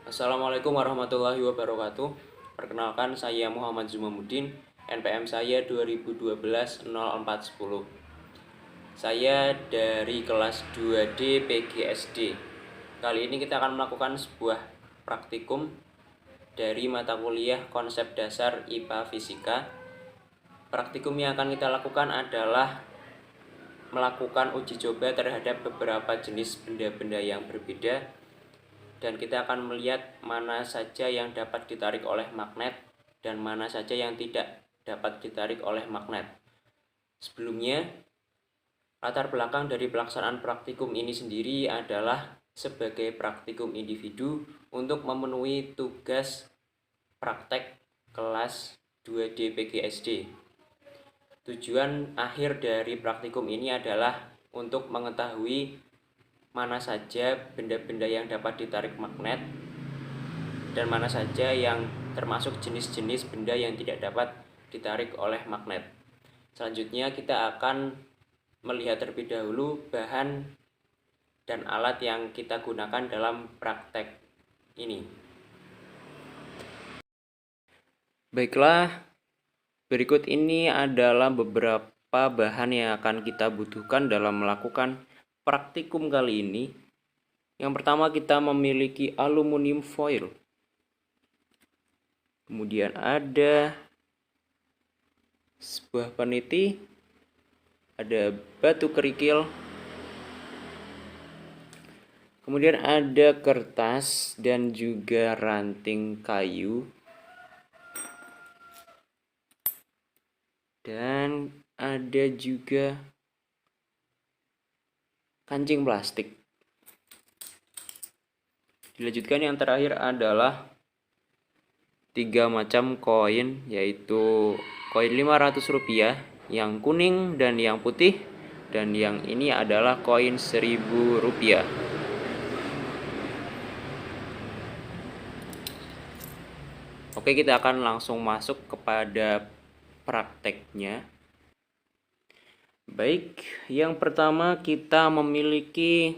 Assalamualaikum warahmatullahi wabarakatuh. Perkenalkan, saya Muhammad Zumamuddin, NPM saya 2012-0410. Saya dari kelas 2D PGSD. Kali ini kita akan melakukan sebuah praktikum dari mata kuliah Konsep Dasar IPA Fisika. Praktikum yang akan kita lakukan adalah melakukan uji coba terhadap beberapa jenis benda-benda yang berbeda, dan kita akan melihat mana saja yang dapat ditarik oleh magnet dan mana saja yang tidak dapat ditarik oleh magnet. Sebelumnya, latar belakang dari pelaksanaan praktikum ini sendiri adalah sebagai praktikum individu untuk memenuhi tugas praktek kelas 2D PGSD. Tujuan akhir dari praktikum ini adalah untuk mengetahui mana saja benda-benda yang dapat ditarik magnet dan mana saja yang termasuk jenis-jenis benda yang tidak dapat ditarik oleh magnet. Selanjutnya kita akan melihat terlebih dahulu bahan dan alat yang kita gunakan dalam praktek ini. Baiklah, berikut ini adalah beberapa bahan yang akan kita butuhkan dalam melakukan praktikum kali ini. Yang pertama, kita memiliki aluminium foil. Kemudian ada sebuah peniti, ada batu kerikil, kemudian ada kertas dan juga ranting kayu, dan ada juga kancing plastik. Dilanjutkan, yang terakhir adalah 3 macam koin, yaitu koin Rp500 yang kuning dan yang putih, dan yang ini adalah koin Rp1.000. Oke, kita akan langsung masuk kepada prakteknya. Baik, yang pertama kita memiliki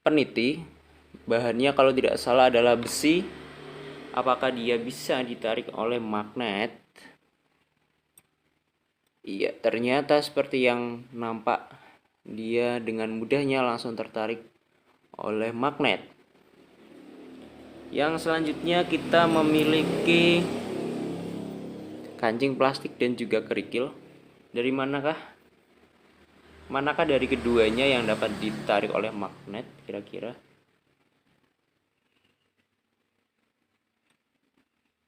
peniti. Bahannya kalau tidak salah adalah besi. Apakah dia bisa ditarik oleh magnet? Iya, ternyata seperti yang nampak, dia dengan mudahnya langsung tertarik oleh magnet. Yang selanjutnya kita memiliki kancing plastik dan juga kerikil. Dari manakah dari keduanya yang dapat ditarik oleh magnet kira-kira?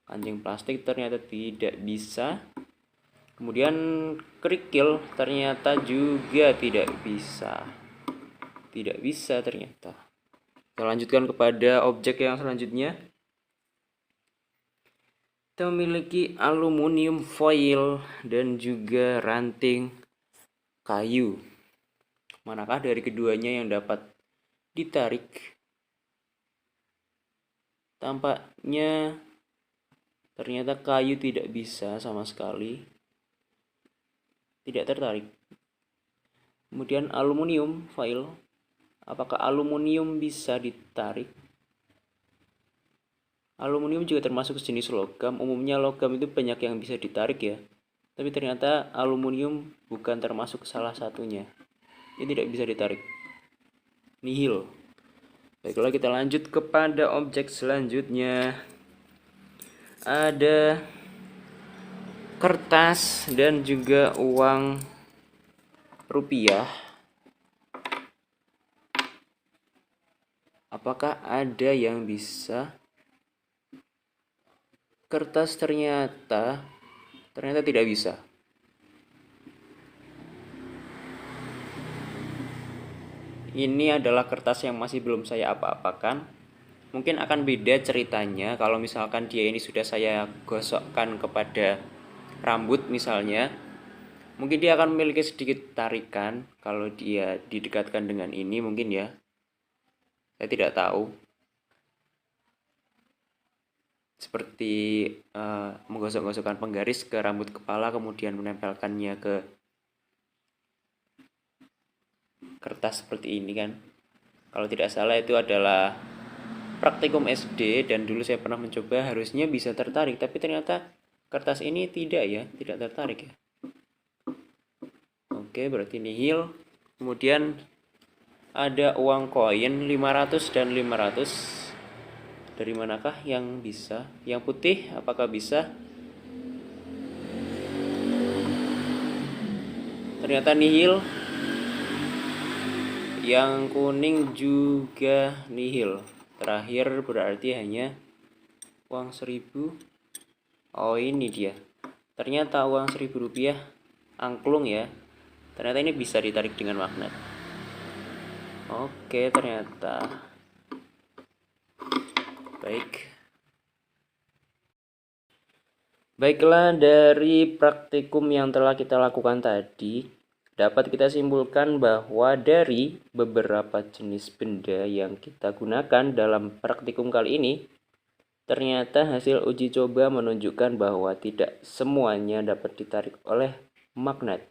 Kancing plastik ternyata tidak bisa. Kemudian kerikil ternyata juga tidak bisa. Tidak bisa ternyata. Kita lanjutkan kepada objek yang selanjutnya. Kita memiliki aluminium foil dan juga ranting kayu. Manakah dari keduanya yang dapat ditarik? Tampaknya ternyata kayu tidak bisa sama sekali. Tidak tertarik. Kemudian aluminium foil. Apakah aluminium bisa ditarik? Aluminium juga termasuk jenis logam. Umumnya logam itu banyak yang bisa ditarik ya. Tapi ternyata aluminium bukan termasuk salah satunya. Ini tidak bisa ditarik. Nihil. Baiklah, kita lanjut kepada objek selanjutnya. Ada kertas dan juga uang rupiah. Apakah ada yang bisa? Kertas ternyata tidak bisa. Ini adalah kertas yang masih belum saya apa-apakan. Mungkin akan beda ceritanya kalau misalkan dia ini sudah saya gosokkan kepada rambut misalnya. Mungkin dia akan memiliki sedikit tarikan kalau dia didekatkan dengan ini mungkin ya. Saya tidak tahu. Seperti menggosok-gosokkan penggaris ke rambut kepala kemudian menempelkannya ke kertas seperti ini kan. Kalau tidak salah itu adalah praktikum SD dan dulu saya pernah mencoba, harusnya bisa tertarik, tapi ternyata kertas ini tidak ya, tidak tertarik ya. Oke, berarti nihil. Kemudian ada uang koin 500 dan 500. Dari manakah yang bisa? Yang putih apakah bisa? Ternyata nihil. Yang kuning juga nihil. Terakhir berarti hanya uang 1000. Oh, ini dia. Ternyata uang 1000 rupiah angklung ya. Ternyata ini bisa ditarik dengan magnet. Oke, ternyata. Baiklah, dari praktikum yang telah kita lakukan tadi, dapat kita simpulkan bahwa dari beberapa jenis benda yang kita gunakan dalam praktikum kali ini, ternyata hasil uji coba menunjukkan bahwa tidak semuanya dapat ditarik oleh magnet.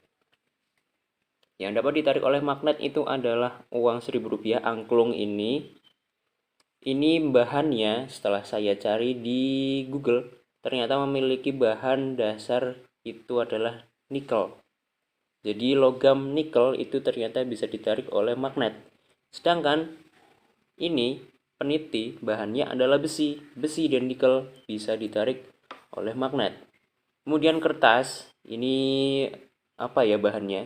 Yang dapat ditarik oleh magnet itu adalah uang 1000 rupiah angklung ini. Ini bahannya setelah saya cari di Google, ternyata memiliki bahan dasar itu adalah nikel. Jadi logam nikel itu ternyata bisa ditarik oleh magnet. Sedangkan ini peniti bahannya adalah besi. Besi dan nikel bisa ditarik oleh magnet. Kemudian kertas, ini apa ya bahannya?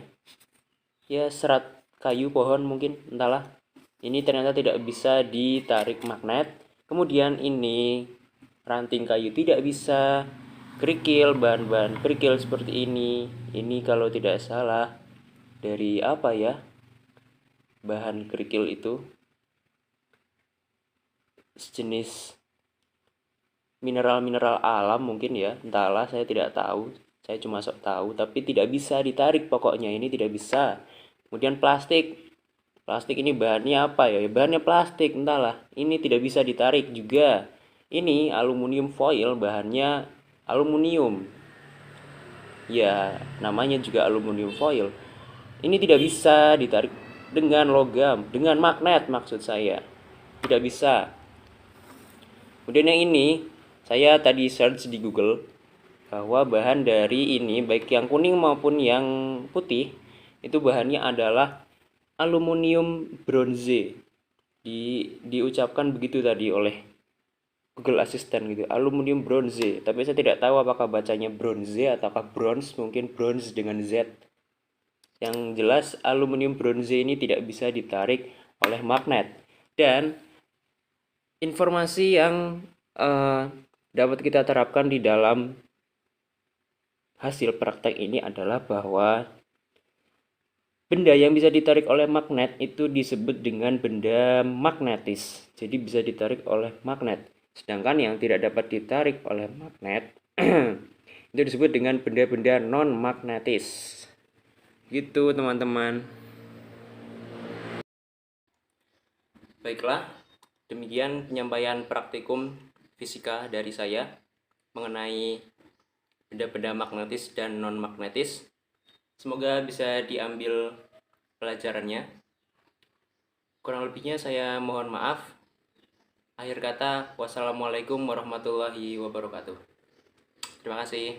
Ya serat kayu pohon mungkin, entahlah. Ini ternyata tidak bisa ditarik magnet. Kemudian ini ranting kayu tidak bisa. Kerikil, bahan-bahan kerikil seperti ini. Ini kalau tidak salah dari apa ya? Bahan kerikil itu sejenis mineral-mineral alam mungkin ya. Entahlah, saya tidak tahu. Saya cuma sok tahu, tapi tidak bisa ditarik pokoknya, ini tidak bisa. Kemudian plastik. Plastik ini bahannya apa ya? Bahannya plastik, entahlah. Ini tidak bisa ditarik juga. Ini aluminium foil, bahannya aluminium. Ya, namanya juga aluminium foil. Ini tidak bisa ditarik dengan logam, dengan magnet maksud saya. Tidak bisa. Kemudian yang ini, saya tadi search di Google bahwa bahan dari ini, baik yang kuning maupun yang putih, itu bahannya adalah aluminium bronze. Diucapkan begitu tadi oleh Google Assistant gitu, aluminium bronze. Tapi saya tidak tahu apakah bacanya bronze ataukah bronze, mungkin bronze dengan Z. Yang jelas aluminium bronze ini tidak bisa ditarik oleh magnet. Dan informasi yang dapat kita terapkan di dalam hasil praktek ini adalah bahwa benda yang bisa ditarik oleh magnet itu disebut dengan benda magnetis. Jadi bisa ditarik oleh magnet. Sedangkan yang tidak dapat ditarik oleh magnet itu disebut dengan benda-benda non-magnetis. Gitu teman-teman. Baiklah, demikian penyampaian praktikum fisika dari saya mengenai benda-benda magnetis dan non-magnetis. Semoga bisa diambil pelajarannya. Kurang lebihnya saya mohon maaf. Akhir kata, wassalamualaikum warahmatullahi wabarakatuh. Terima kasih.